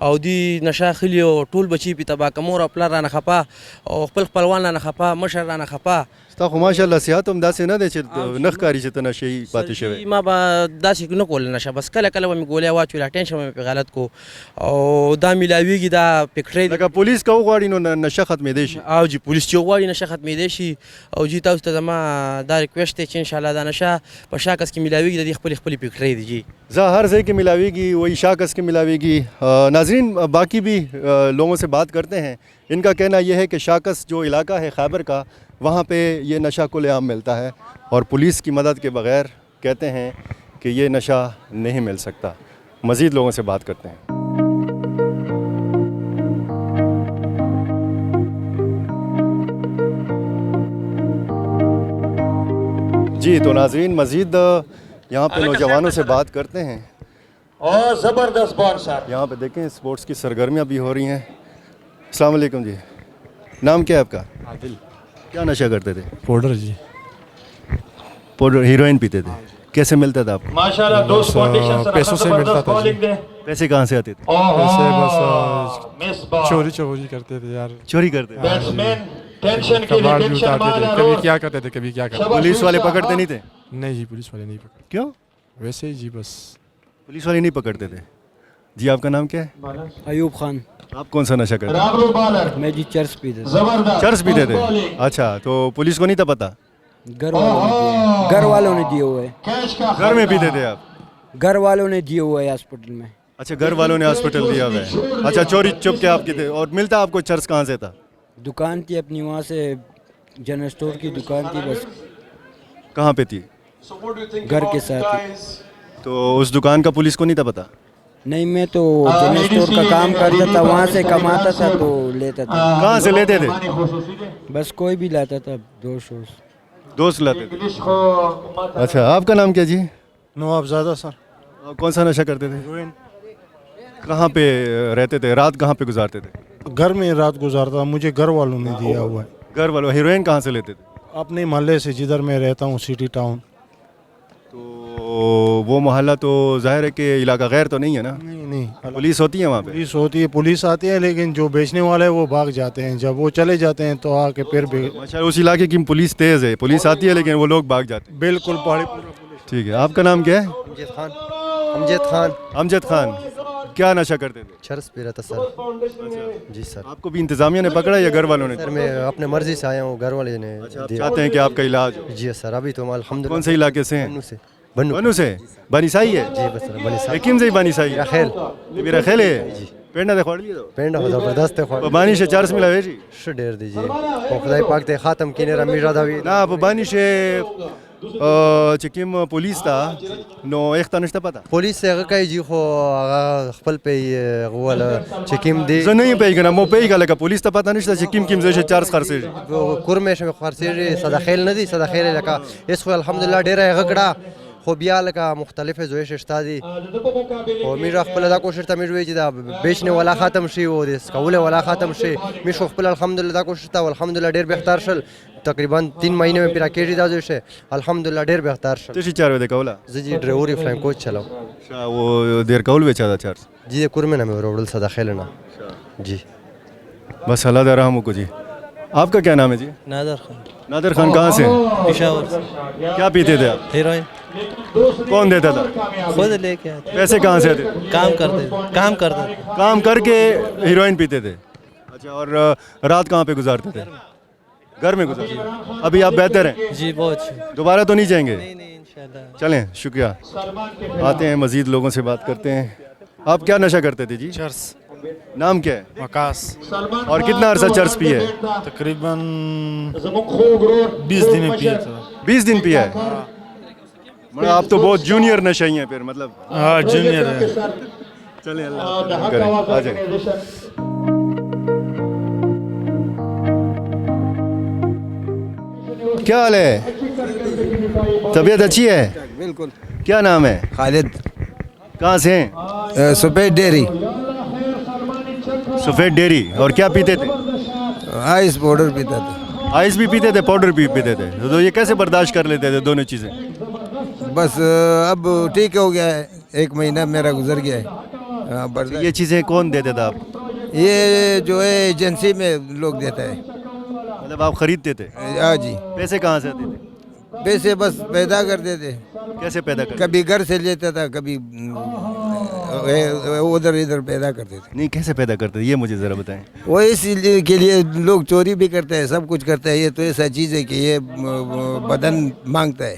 او دی نشا خلیو ټول بچی په تبا کمور خپل رانه خپا او خپل خپلوان رانه خپا مشر رانه خپا ستا خو ماشاءالله صحت هم داسې نه دی چې نخکاری چې ته نشي پاتې شوی. ما به داسې نه کول نشه بس کله کله مې ګولیا واچوله ټینشن مې په غلط کو او دا میلاویږي دا پکټری لکه پولیس کو غواړي نو نشه ختمېدی شي او جی پولیس چې غواړي نشه ختمېدی شي او جی تاسو ته زما دا ریکویسټ دی چې ان شاء الله دا نشه په شاکس کې میلاویږي د خپل خپل پکټری دی جی زه هر ځای کې ملاویږي وہی شاکس کې ملاویږي. ناظرین باقی بھی لوگوں سے بات کرتے ہیں. ان کا کہنا یہ ہے کہ شاکس جو علاقہ ہے خیبر کا وہاں پہ یہ نشہ کھلے عام ملتا ہے اور پولیس کی مدد کے بغیر کہتے ہیں کہ یہ نشہ نہیں مل سکتا. مزید لوگوں سے بات کرتے ہیں. جی تو ناظرین مزید یہاں پہ نوجوانوں سے بات کرتے ہیں. اور زبردست بال صاحب یہاں پہ دیکھیں اسپورٹس کی سرگرمیاں بھی ہو رہی ہیں. السلام علیکم جی. نام کیا ہے آپ کا؟ عادل. کیا نشہ کرتے تھے؟ پاؤڈر جی. پاؤڈر ہیروئن پیتے تھے. کیسے ملتا تھا آپ کو؟ ماشاءاللہ دوست فاؤنڈیشن سے پیسوں سے ملتا تھا جی. پیسے کہاں سے آتے تھے؟ پیسے بس چوری کرتے تھے یار. چوری کرتے تھے. بیٹسمین ٹینشن کے کباڑ لیے بھی ٹینشن اتارتے تھے. مارا کبھی کیا کرتے تھے کبھی کیا کرتے پولیس والے پکڑتے نہیں تھے؟ نہیں جی پولیس والے نہیں پکڑتے. کیوں؟ ویسے ہی جی بس پولیس والے نہیں پکڑتے تھے. جی آپ کا نام کیا ہے؟ ایوب خان. آپ کون سا نشہ کرتے رابر بالر میں جی چرس پیتا تھا. زبردست چرس پیتے تھے؟ اچھا تو پولیس کو نہیں تھا پتا؟ گھر والوں نے دیے ہوئے. کیش کا گھر میں پیتے تھے آپ؟ گھر والوں نے دیے ہوئے ہاسپٹل میں. اچھا گھر والوں نے ہاسپٹل دیا ہوا ہے. اچھا چوری چھپ کے آپ کی تھے. اور ملتا آپ کو چرس کہاں سے تھا؟ دکان تھی اپنی وہاں سے جنرل اسٹور کی دکان تھی بس کہاں پہ تھی؟ گھر کے ساتھ. تو اس دکان کا پولیس کو نہیں تھا پتا؟ نہیں میں تو جنرل اسٹور کا کام کرتا تھا وہاں سے کماتا تھا تو لیتا تھا. کہاں سے لیتے تھے؟ بس کوئی بھی لاتا تھا دوست لاتے تھے. اچھا آپ کا نام کیا جی؟ نواب زادہ سر. آپ کون سا نشہ کرتے تھے؟ کہاں پہ رہتے تھے؟ رات کہاں پہ گزارتے تھے؟ گھر میں رات گزارتا مجھے گھر والوں نے دیا ہوا ہے. گھر والوں. ہیروئن کہاں سے لیتے تھے؟ اپنے محلے سے جدھر میں رہتا ہوں سٹی ٹاؤن. تو وہ محلہ تو ظاہر ہے کہ علاقہ غیر تو نہیں ہے نا؟ نہیں پولیس ہوتی ہے وہاں پہ؟ پولیس ہوتی ہے پولیس آتی ہے لیکن جو بیچنے والے ہیں وہ بھاگ جاتے ہیں. جب وہ چلے جاتے ہیں تو آ کے پھر اچھا اس علاقے کی پولیس تیز ہے. پولیس آتی ہے لیکن وہ لوگ بھاگ جاتے ہیں. بالکل پہاڑی. ٹھیک ہے. آپ کا نام کیا ہے؟ امجد خان. امجد خان. امجد خان. کیا نشہ کرتے تھے؟ چرس پی رہا تھا سر. جی سر. آپ کو بھی انتظامیہ نے پکڑا یا گھر والوں نے؟ سر میں اپنے مرضی سے آیا ہوں گھر والے نے دیا. چاہتے ہیں کہ آپ کا علاج ہو؟ جی سر ابھی تو الحمد کون سے علاقے سے ہیں؟ بنو بنو سے. بنی سائی ہے؟ جی بس سر بنی سر. لیکن سے بنی سائی ہے؟ خیل میرا خیل ہے. پینڈا دے کھوڑ لیے تو پینڈ ہو زبردست ہے خواب. بانی سے چارس ملا ہے جی. ډیر دیجیے او خدای پاک ته خاتم کینه را میرا دا وی نا بانی سے چکم پولیس تا نو ایک تنشتا پتا پولیس هغه کوي جی خو هغه خپل په غول چکم دی زه نه پیګنه مو پیګه لکه پولیس ته پتا نشته چې کیم زه چارس خرڅې کورمه شمه خرڅې صدا خیل نه دی صدا خیل لکه اس خو الحمدلله ډیر هغه کړه خو بیا لکه مختلفې زویشې شته دي او موږ خپله دا کوشش ته موږ وایو چې دا بیچنې والا ختم شي او د سکولې والا ختم شي. موږ خو خپل الحمدلله دا کوشش ته الحمدلله ډېر بهتر شل. تقریبا 3 مهینې مې پرې کېږي دا زوی شي الحمدلله ډېر بهتر شل. تشي چار ودے کولا زه جی ډرایوري فلاین کوچ چلاو. اچھا وہ دیر کول بیچا تھا چار جی د کورمې نه مې وروړل صدا خیل نه. جی بس اللہ دے رحم کو جی. آپ کا کیا نام ہے جی؟ نادر خان نادر خان کہاں سے ہیں؟ پشاور سے. کیا پیتے تھے آپ؟ ہیروئن کون دیتا تھا؟ خود لے کے آتے پیسے کہاں سے آتے؟ کام کرتے کام کر کے ہیروئن پیتے تھے. اچھا اور رات کہاں پہ گزارتے تھے؟ گھر میں گزارتے تھے. ابھی آپ بہتر ہیں؟ جی بہت دوبارہ تو نہیں جائیں گے؟ نہیں انشاءاللہ. چلیں شکریہ. آتے ہیں مزید لوگوں سے بات کرتے ہیں. آپ کیا نشہ کرتے تھے جی؟ چرس نام کیا ہے؟ وکاس اور کتنا عرصہ چرس پیے ہے؟ تقریباً 20 دن پیے تھا. 20 دن پیا ہے. مطلب آپ تو بہت جونیئر نشئی ہیں پھر مطلب. ہاں جونیئر ہے. چلیں اللہ کریں آ جائیں. کیا حال ہے؟ طبیعت اچھی ہے؟ بالکل. کیا نام ہے؟ خالد. کہاں سے ہیں؟ سفید ڈیری. سفید ڈیری. اور کیا پیتے تھے؟ آئس پاؤڈر پیتا تھا. آئس بھی پیتے تھے پاؤڈر بھی پیتے تھے. تو یہ کیسے برداشت کر لیتے تھے دونوں چیزیں؟ بس اب ٹھیک ہو گیا ہے. 1 مہینہ میرا گزر گیا ہے. یہ چیزیں کون دیتے تھا آپ؟ یہ جو ہے ایجنسی میں لوگ دیتا ہے. مطلب آپ خریدتے تھے؟ ہاں جی. پیسے کہاں سے آتے تھے؟ پیسے بس پیدا کرتے تھے. کیسے پیدا کرتے؟ کبھی گھر سے لیتا تھا کبھی ادھر ادھر پیدا کرتے تھے. نہیں کیسے پیدا کرتے تھے یہ مجھے ذرا بتائیں. وہ اس کے لیے لوگ چوری بھی کرتے ہیں سب کچھ کرتے ہیں. یہ تو ایسا چیز ہے کہ یہ بدن مانگتا ہے.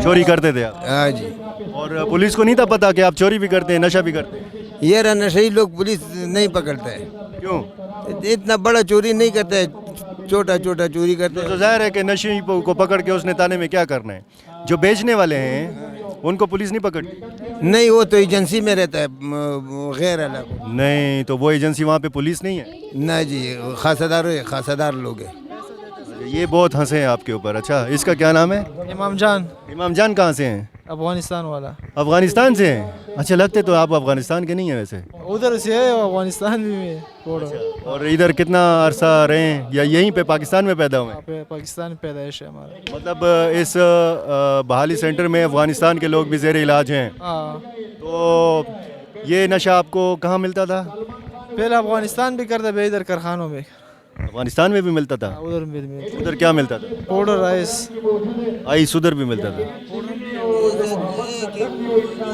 چوری کرتے تھے آپ؟ ہاں جی. اور پولیس کو نہیں تھا پتا کہ آپ چوری بھی کرتے ہیں نشہ بھی کرتے ہیں؟ یہ رہا نشئی لوگ پولیس نہیں پکڑتا ہے. کیوں؟ اتنا بڑا چوری نہیں کرتا ہے. چھوٹا چھوٹا چوری کرتے تو ہیں. ظاہر ہے کہ نشے کو پکڑ کے اس نے تانے میں کیا کرنا ہے. جو بیچنے والے ہیں ان کو پولیس نہیں پکڑتی؟ نہیں وہ تو ایجنسی میں رہتا ہے غیر علاقوں. نہیں تو وہ ایجنسی وہاں پہ پولیس نہیں ہے؟ نہ جی خاصہ دار لوگ ہیں. یہ بہت ہنسے ہیں آپ کے اوپر. اچھا اس کا کیا نام ہے؟ امام جان امام جان کہاں سے ہیں؟ افغانستان والا. افغانستان سے ہیں. اچھا لگتے تو آپ افغانستان کے نہیں ہیں ویسے. ادھر سے ہے افغانستان بھی میں اور ادھر کتنا عرصہ رہے ہیں یا یہیں پہ پاکستان میں پیدا ہوئے ہیں؟ پاکستان پیدائش ہے ہمارا. مطلب اس بحالی سینٹر میں افغانستان کے لوگ بھی زیر علاج ہیں. ہاں تو یہ نشہ آپ کو کہاں ملتا تھا؟ پہلے افغانستان بھی کرتا ہے ادھر کارخانوں میں. افغانستان میں بھی ملتا تھا؟ ادھر بھی ادھر کیا ملتا تھا؟ Powder ice. آئس ادھر بھی ملتا تھا.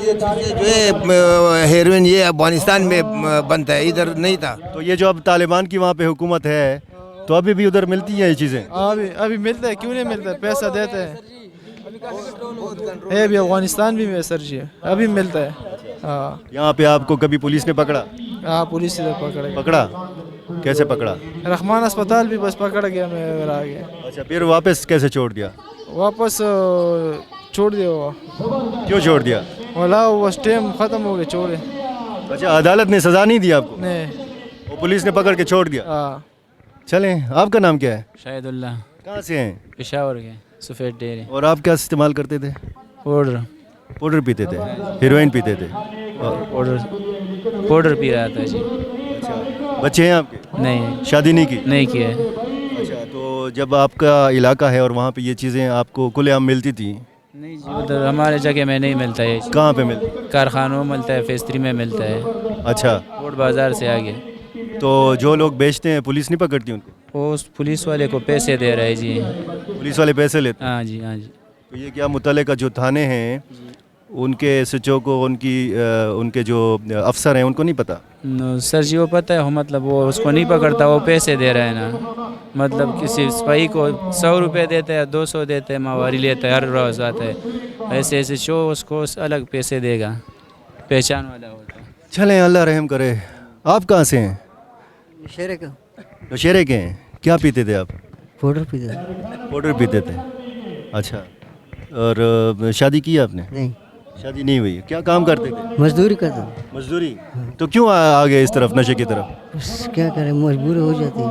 جو ہے ہیروئن یہ افغانستان میں بنتا ہے ادھر نہیں تھا. تو یہ جو اب طالبان کی وہاں پہ حکومت ہے تو ابھی بھی ادھر ملتی ہیں یہ چیزیں؟ ابھی ملتا ہے. کیوں نہیں ملتا ہے؟ پیسہ دیتے ہیں. ابھی افغانستان بھی میں سر جی ابھی ملتا ہے. ہاں یہاں پہ آپ کو کبھی پولیس نے پکڑا؟ ہاں پولیس ادھر پکڑا؟ کیسے پکڑا؟ رحمان اسپتال بھی بس پکڑ گیا میں ادھر آ گیا. اچھا پھر واپس کیسے چھوڑ دیا؟ واپس چھوڑ دیا. وہ کیوں چھوڑ دیا؟ والا بس ٹائم ختم ہو گیا چھوڑے. اچھا عدالت نے سزا نہیں دی آپ کو؟ نہیں. وہ پولیس نے پکڑ کے چھوڑ دیا. ہاں. چلیں آپ کا نام کیا ہے؟ شاہد اللہ. کہاں سے ہیں؟ پشاور کے سفید ڈیری. اور آپ کیا استعمال کرتے تھے؟ پاؤڈر. پاؤڈر پیتے تھے؟ ہیروئن پیتے تھے؟ پاؤڈر پی رہا تھا جی. بچے ہیں آپ کے؟ نہیں شادی نہیں کی؟ نہیں کیا. اچھا تو جب آپ کا علاقہ ہے اور وہاں پہ یہ چیزیں آپ کو کھلے عام ملتی تھیں؟ نہیں جی ادھر ہمارے جگہ میں نہیں ملتا ہے. کہاں پہ ملتی؟ کارخانوں میں ملتا ہے. فیکٹری میں ملتا ہے. اچھا روڈ بازار سے آگے. تو جو لوگ بیچتے ہیں پولیس نہیں پکڑتی ان کو؟ وہ اس پولیس والے کو پیسے دے رہا ہے جی. پولیس والے پیسے لیتے ہیں؟ ہاں جی ہاں جی. تو یہ کیا متعلقہ جو تھانے ہیں ان کے سچوں کو ان کے جو افسر ہیں ان کو نہیں پتہ؟ سر جی وہ پتہ ہے مطلب وہ اس کو نہیں پکڑتا. وہ پیسے دے رہا ہے نا. مطلب کسی سپاہی کو 100 روپے دیتے ہیں 200 دیتے ہیں ماہواری لیتا ہے ہر روز آتا ہے. ایسے ایسے شو اس کو الگ پیسے دے گا. پہچان والا ہوتا ہے. چلیں اللہ رحم کرے. آپ کہاں سے ہیں؟ شہرے کا. دشہرے کے ہیں. کیا پیتے تھے آپ؟ پاؤڈر پیتے تھے. پاؤڈر پیتے تھے. اچھا اور شادی کی آپ نے؟ نہیں شادی نہیں ہوئی. کیا کام کرتے تھے؟ مزدوری کرتا ہوں. مزدوری. تو کیوں آ گئے اس طرف نشے کی طرف؟ بس کیا کریں مجبور ہو جاتے ہیں.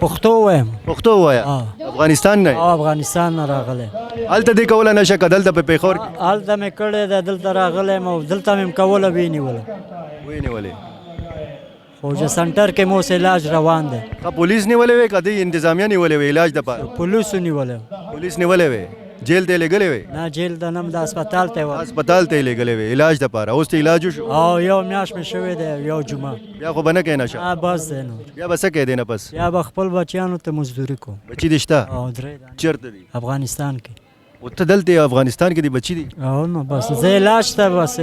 پښتو وایم پښتو وایا افغانستان نه او افغانستان نه راغلی هلته دې کوله نشه که دلته په پېښور کې هلته مې کړې ده دلته راغلی م او دلته مې کوله ویې نیوله ونیولې خو چې سنټر کې مو اوس علاج روان دی ښه پولیس نیولې وې که دې انتظامیه نیولې وې علاج دپاره پولیسو نیولی پولیس نیولې وې جیل ته یې لېږلې وې نه جیل ته نه م د هسپتال ته یې هسپتال ته یې لېږلې وې علاج دپاره اوس ته علاج وشو او یو میاشت مې شوی دی یو جمعه بیا خو به نه کوې نشه بس دی نور بیا به څه کوې دې نه پس بیا به خپل بچیانو ته مزدوري کوم بچي دې شته او درې دانې چېرته دي افغانستان کې او ته دلته یې افغانستان کې دي بچي دي او نو بس زه علاج ته بس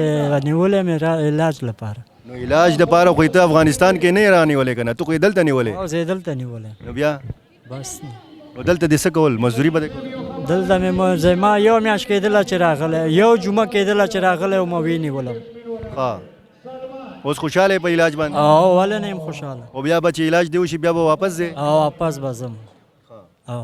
نیولی مې علاج لپاره نو علاج دپاره خو یې ته افغانستان کې نه یې رانیولې که نه ته خو یې دلته نیولې او زه دلته نیولی نو بیا بس نو دلته دې څه کول مزدوري به دې کول دلته مې ما یو میاشت کېدله چې راغلی یو جمعه کېدله چې راغلی او ما ویې نیولم ها اوس خوشحاله په علاج باندې او ولې نه یم خوشحاله او بیا به چې علاج دی وشي بیا به واپس ځې او واپس به ځم او